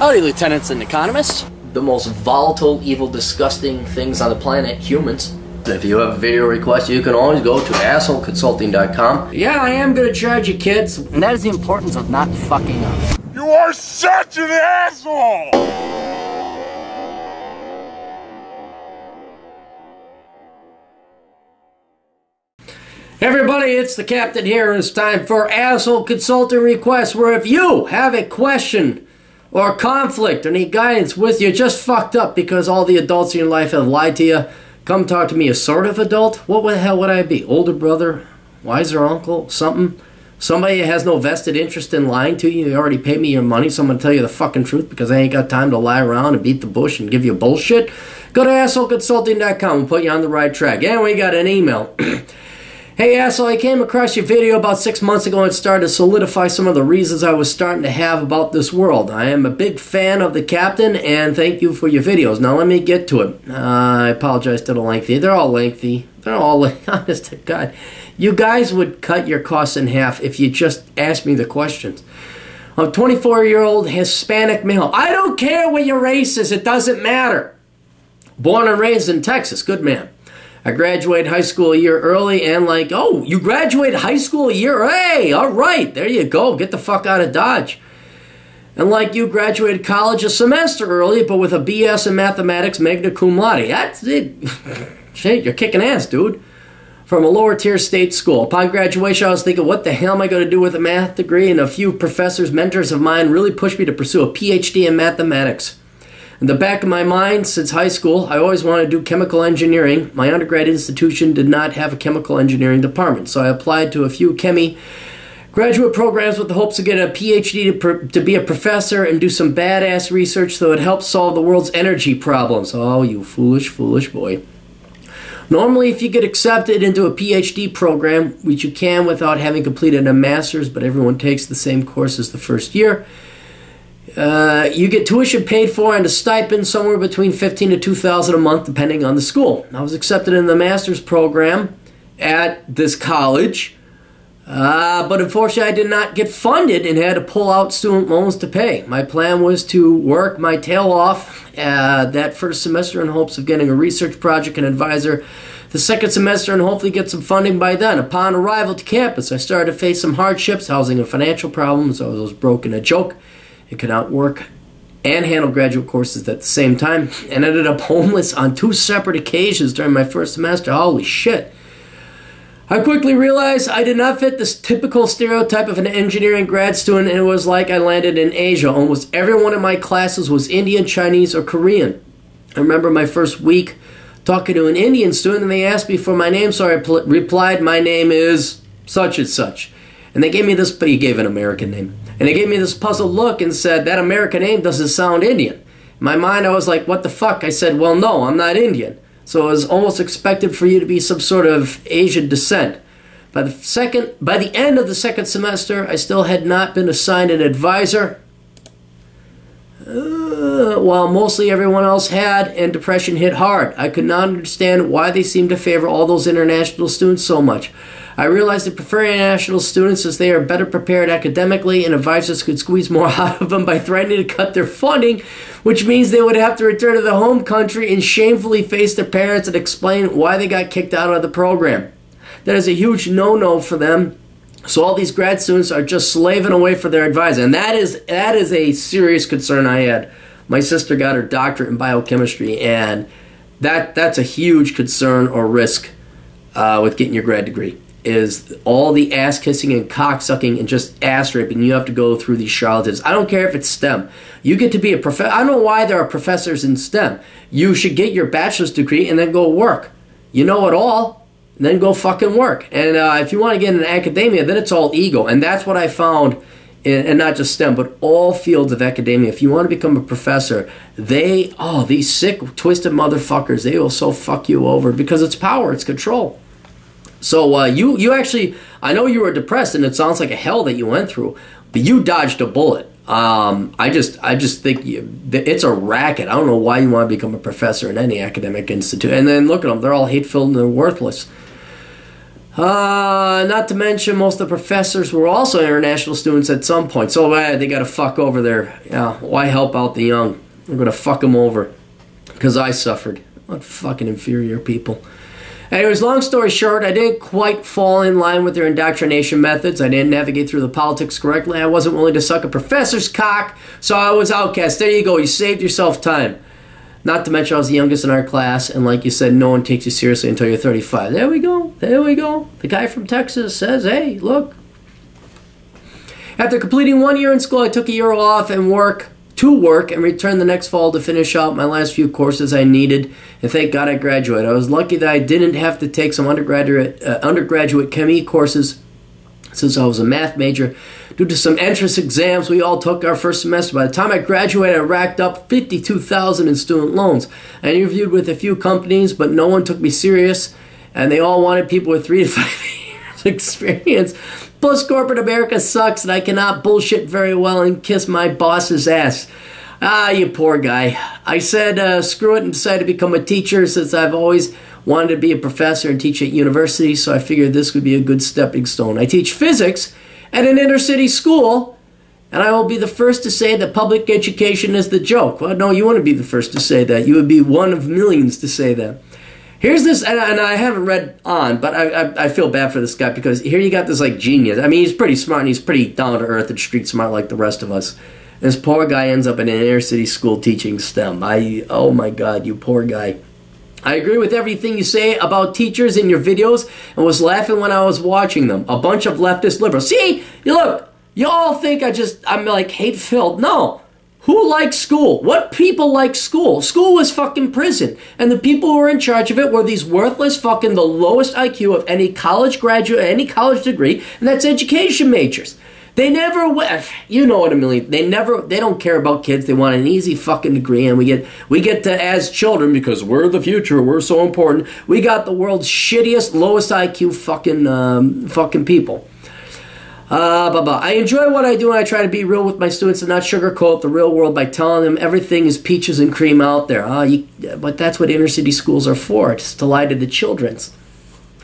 Howdy, lieutenants and economists. The most volatile, evil, disgusting things on the planet, humans. If you have a video request, you can always go to assholeconsulting.com. Yeah, I am gonna charge you, kids. And that is the importance of not fucking up. You are such an asshole! Everybody, it's the captain here, and it's time for Asshole Consulting Requests, where if you have a question or conflict or need guidance with you, just fucked up because all the adults in your life have lied to you, come talk to me. A sort of adult? What the hell would I be? Older brother? Wiser uncle? Something? Somebody that has no vested interest in lying to you. You already paid me your money, so I'm going to tell you the fucking truth because I ain't got time to lie around and beat the bush and give you bullshit. Go to assholeconsulting.com and put you on the right track. And we got an email. Hey asshole, I came across your video about 6 months ago and started to solidify some of the reasons I was starting to have about this world. I am a big fan of the captain and thank you for your videos. Now let me get to it. I apologize to the lengthy. They're all lengthy. They're all, honest to God. You guys would cut your costs in half if you just asked me the questions. I'm a 24-year-old Hispanic male. I don't care what your race is. It doesn't matter. Born and raised in Texas. Good man. I graduated high school a year early and like, oh, you graduated high school a year? Hey, all right, there you go. Get the fuck out of Dodge. And like you, graduated college a semester early, but with a BS in mathematics, magna cum laude. That's it. Shit, you're kicking ass, dude. From a lower tier state school. Upon graduation, I was thinking, what the hell am I going to do with a math degree? And a few professors, mentors of mine, really pushed me to pursue a PhD in mathematics. In the back of my mind, since high school, I always wanted to do chemical engineering. My undergrad institution did not have a chemical engineering department, so I applied to a few graduate programs with the hopes of getting a PhD to be a professor and do some badass research that would help solve the world's energy problems. Oh, you foolish, foolish boy. Normally, if you get accepted into a PhD program, which you can without having completed a master's, but everyone takes the same courses the first year, you get tuition paid for and a stipend somewhere between $1,500 to $2,000 a month, depending on the school. I was accepted in the master's program at this college, but unfortunately I did not get funded and had to pull out student loans to pay. My plan was to work my tail off that first semester in hopes of getting a research project and advisor the second semester and hopefully get some funding by then. Upon arrival to campus, I started to face some hardships, housing and financial problems. I was broke in a joke. I could not work and handle graduate courses at the same time and ended up homeless on 2 separate occasions during my first semester. Holy shit. I quickly realized I did not fit this typical stereotype of an engineering grad student, and it was like I landed in Asia. Almost everyone in my classes was Indian, Chinese, or Korean. I remember my first week talking to an Indian student and they asked me for my name, so I replied, my name is such and such. And they gave me this, but he gave an American name. And they gave me this puzzled look and said, that American name doesn't sound Indian. In my mind, I was like, what the fuck? I said, well, no, I'm not Indian. So it was almost expected for you to be some sort of Asian descent. By the end of the second semester, I still had not been assigned an advisor, while mostly everyone else had, and depression hit hard. I could not understand why they seemed to favor all those international students so much. I realized they prefer international students as they are better prepared academically, and advisors could squeeze more out of them by threatening to cut their funding, which means they would have to return to their home country and shamefully face their parents and explain why they got kicked out of the program. That is a huge no-no for them. So all these grad students are just slaving away for their advisor, and that is a serious concern I had. My sister got her doctorate in biochemistry, and that's a huge concern or risk with getting your grad degree. Is all the ass kissing and cock sucking and just ass raping you have to go through these charlatans. I don't care if it's STEM. You get to be a professor. I don't know why there are professors in STEM. You should get your bachelor's degree and then go work. You know it all, and then go fucking work. And if you want to get into academia, then it's all ego. And that's what I found, and not just STEM, but all fields of academia. If you want to become a professor, these sick, twisted motherfuckers, they will so fuck you over because it's power, it's control. So you actually, I know you were depressed and it sounds like a hell that you went through, but you dodged a bullet. I just think it's a racket. I don't know why you want to become a professor in any academic institute. And then look at them, they're all hate-filled and they're worthless. Not to mention most of the professors were also international students at some point. So they got to fuck over there. Yeah, why help out the young? I'm going to fuck them over. Because I suffered. What fucking inferior people. Anyways, long story short, I didn't quite fall in line with their indoctrination methods. I didn't navigate through the politics correctly. I wasn't willing to suck a professor's cock, so I was outcast. There you go. You saved yourself time. Not to mention I was the youngest in our class, and like you said, no one takes you seriously until you're 35. There we go. There we go. The guy from Texas says, hey, look. After completing 1 year in school, I took a year off and and returned the next fall to finish out my last few courses I needed, and thank God I graduated. I was lucky that I didn't have to take some undergraduate chemie courses since I was a math major. Due to some entrance exams we all took our first semester. By the time I graduated, I racked up $52,000 in student loans. I interviewed with a few companies, but no one took me serious, and they all wanted people with 3 to 5 years experience. Plus, corporate America sucks, and I cannot bullshit very well and kiss my boss's ass. Ah, you poor guy. I said, screw it, and decided to become a teacher since I've always wanted to be a professor and teach at university, so I figured this would be a good stepping stone. I teach physics at an inner-city school, and I will be the first to say that public education is the joke. Well, no, you wouldn't be the first to say that. You would be one of millions to say that. Here's this, and I haven't read on, but I feel bad for this guy because here you got this like genius. I mean, he's pretty smart and he's pretty down to earth and street smart like the rest of us. And this poor guy ends up in an inner city school teaching STEM. Oh my God, you poor guy. I agree with everything you say about teachers in your videos and was laughing when I was watching them. A bunch of leftist liberals. See, look, you all think I'm like hate-filled. No. Who likes school? What people like school? School was fucking prison. And the people who were in charge of it were these worthless fucking the lowest IQ of any college graduate, any college degree, and that's education majors. They never, you know what I mean. They don't care about kids. They want an easy fucking degree, and we get to, as children, because we're the future, we're so important, we got the world's shittiest, lowest IQ fucking people. I enjoy what I do, and I try to be real with my students and not sugarcoat the real world by telling them everything is peaches and cream out there. But that's what inner city schools are for, just to lie to the children's.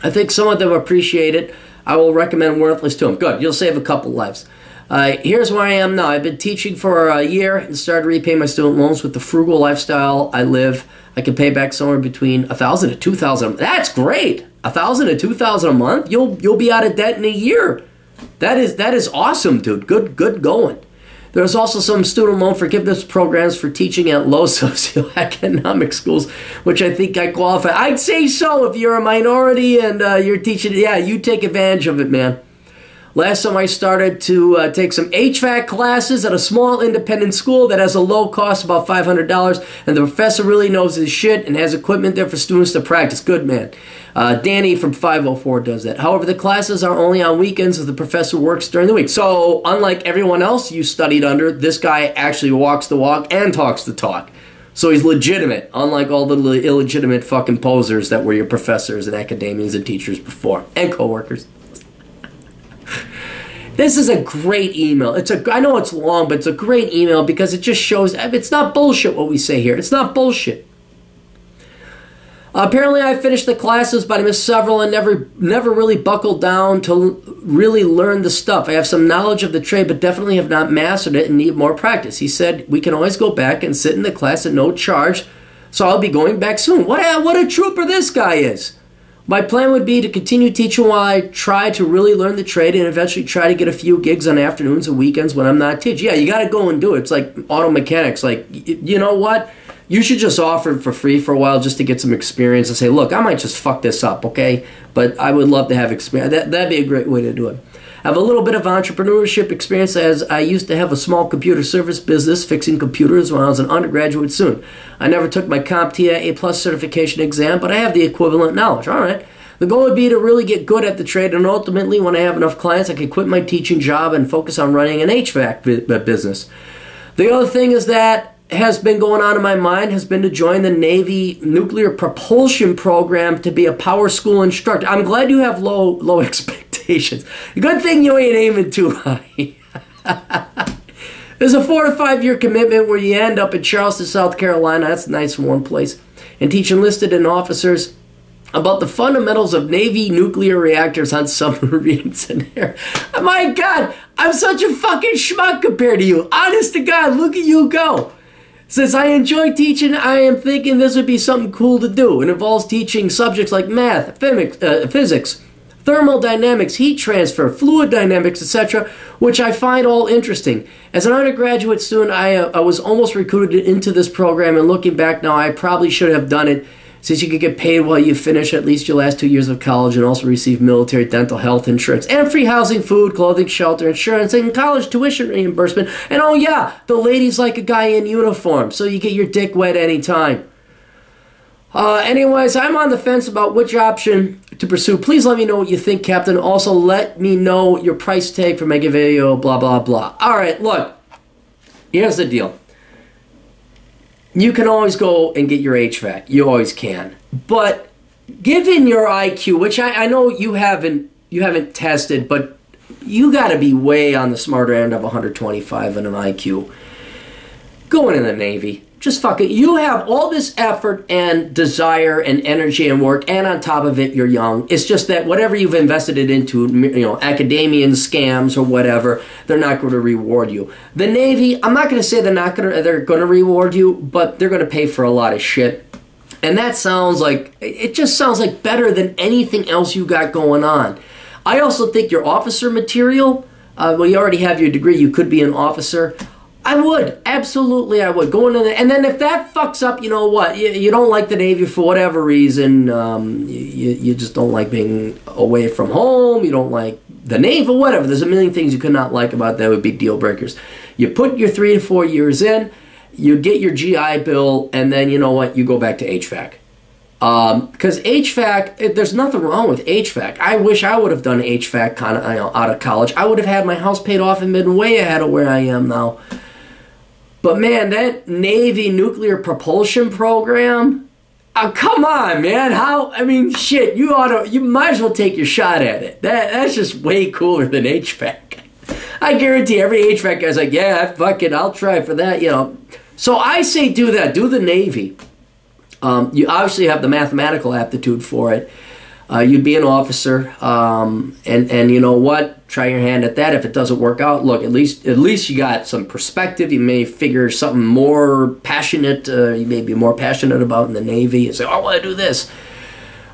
I think some of them appreciate it. I will recommend Worthless to them. Good, you'll save a couple lives. Here's where I am now. I've been teaching for a year and started repaying my student loans with the frugal lifestyle I live. I can pay back somewhere between $1,000 to $2,000. That's great. $1,000 to $2,000 a month. You'll be out of debt in a year. That is awesome, dude. Good going. There's also some student loan forgiveness programs for teaching at low socioeconomic schools, which I think I qualify. I'd say so if you're a minority and you're teaching. Yeah, you take advantage of it, man. Last time I started to take some HVAC classes at a small independent school that has a low cost, about $500, and the professor really knows his shit and has equipment there for students to practice. Good, man. Danny from 504 does that. However, the classes are only on weekends as the professor works during the week. So, unlike everyone else you studied under, this guy actually walks the walk and talks the talk. So he's legitimate, unlike all the illegitimate fucking posers that were your professors and academians and teachers before, and coworkers. This is a great email. I know it's long, but it's a great email because it just shows it's not bullshit what we say here. It's not bullshit. Apparently I finished the classes, but I missed several and never really buckled down to really learn the stuff. I have some knowledge of the trade, but definitely have not mastered it and need more practice. He said we can always go back and sit in the class at no charge, so I'll be going back soon. What a trooper this guy is. My plan would be to continue teaching while I try to really learn the trade and eventually try to get a few gigs on afternoons and weekends when I'm not teaching. Yeah, you got to go and do it. It's like auto mechanics. Like, you know what? You should just offer it for free for a while just to get some experience and say, look, I might just fuck this up, okay? But I would love to have experience. That'd be a great way to do it. I have a little bit of entrepreneurship experience as I used to have a small computer service business fixing computers when I was an undergraduate student. I never took my CompTIA A+ certification exam, but I have the equivalent knowledge. All right. The goal would be to really get good at the trade, and ultimately, when I have enough clients, I can quit my teaching job and focus on running an HVAC business. The other thing is that has been going on in my mind has been to join the Navy nuclear propulsion program to be a power school instructor. I'm glad you have low expectations. Good thing you ain't aiming too high. There's a 4 to 5 year commitment where you end up in Charleston, South Carolina. That's nice in one place. And teach enlisted and officers about the fundamentals of Navy nuclear reactors on submarines and air. My God, I'm such a fucking schmuck compared to you. Honest to God, look at you go. Since I enjoy teaching, I am thinking this would be something cool to do. It involves teaching subjects like math, physics, thermodynamics, heat transfer, fluid dynamics, etc., which I find all interesting. As an undergraduate student, I was almost recruited into this program, and looking back now, I probably should have done it, since you could get paid while you finish at least your last 2 years of college and also receive military dental health insurance and free housing, food, clothing, shelter, insurance, and college tuition reimbursement. And oh yeah, the ladies like a guy in uniform, so you get your dick wet anytime. Anyways, I'm on the fence about which option to pursue. Please let me know what you think, Captain. Also, let me know your price tag for Mega Video, blah, blah, blah. All right, look, here's the deal. You can always go and get your HVAC. You always can. But given your IQ, which I know you haven't tested, but you got to be way on the smarter end of 125 in an IQ. Going in the Navy. Just fuck it. You have all this effort and desire and energy and work, and on top of it, you're young. It's just that whatever you've invested it into, you know, academia scams or whatever, they're not going to reward you. The Navy, I'm not going to say they're going to reward you, but they're going to pay for a lot of shit. And that sounds like, it just sounds like better than anything else you got going on. I also think your officer material, well, you already have your degree, you could be an officer. I would. Absolutely, I would. Go into the, and then if that fucks up, you know what? You don't like the Navy for whatever reason. You just don't like being away from home. You don't like the Navy, whatever. There's a million things you could not like about that would be deal breakers. You put your 3 to 4 years in, you get your GI Bill, and then you know what? You go back to HVAC. Because HVAC, there's nothing wrong with HVAC. I wish I would have done HVAC kind of out of college. I would have had my house paid off and been way ahead of where I am now. But man, that Navy nuclear propulsion program, oh, come on, man. I mean, shit, you might as well take your shot at it. That's just way cooler than HVAC. I guarantee every HVAC guy's like, yeah, fuck it, I'll try for that, you know. So I say do that, do the Navy. You obviously have the mathematical aptitude for it. You'd be an officer, and you know what? Try your hand at that. If it doesn't work out, look, at least you got some perspective. You may figure something more passionate. You may be more passionate about in the Navy and say, oh, I want to do this.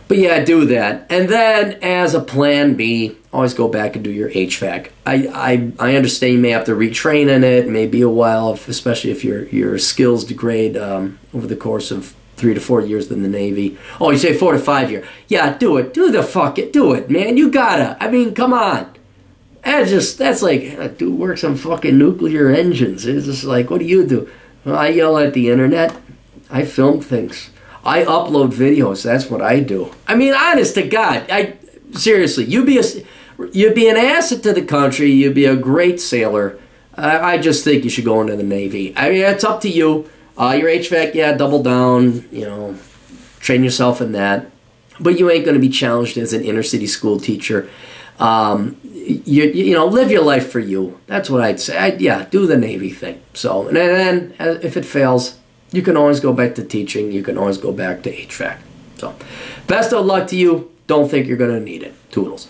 But yeah, do that. And then as a plan B, always go back and do your HVAC. I understand you may have to retrain in it. It may be a while, especially if your skills degrade over the course of 3 to 4 years in the Navy. Oh, you say 4 to 5 years. Yeah, do it. Do it, man. You gotta. I mean, come on. That's like, dude works on fucking nuclear engines. It's just like, what do you do? Well, I yell at the internet. I film things. I upload videos. That's what I do. I mean, honest to God. Seriously, you'd be an asset to the country. You'd be a great sailor. I just think you should go into the Navy. I mean, it's up to you. Your HVAC, yeah, double down, you know, train yourself in that. But you ain't going to be challenged as an inner city school teacher. You know, live your life for you. That's what I'd say. Yeah, do the Navy thing. So, and then if it fails, you can always go back to teaching. You can always go back to HVAC. So, best of luck to you. Don't think you're going to need it. Toodles.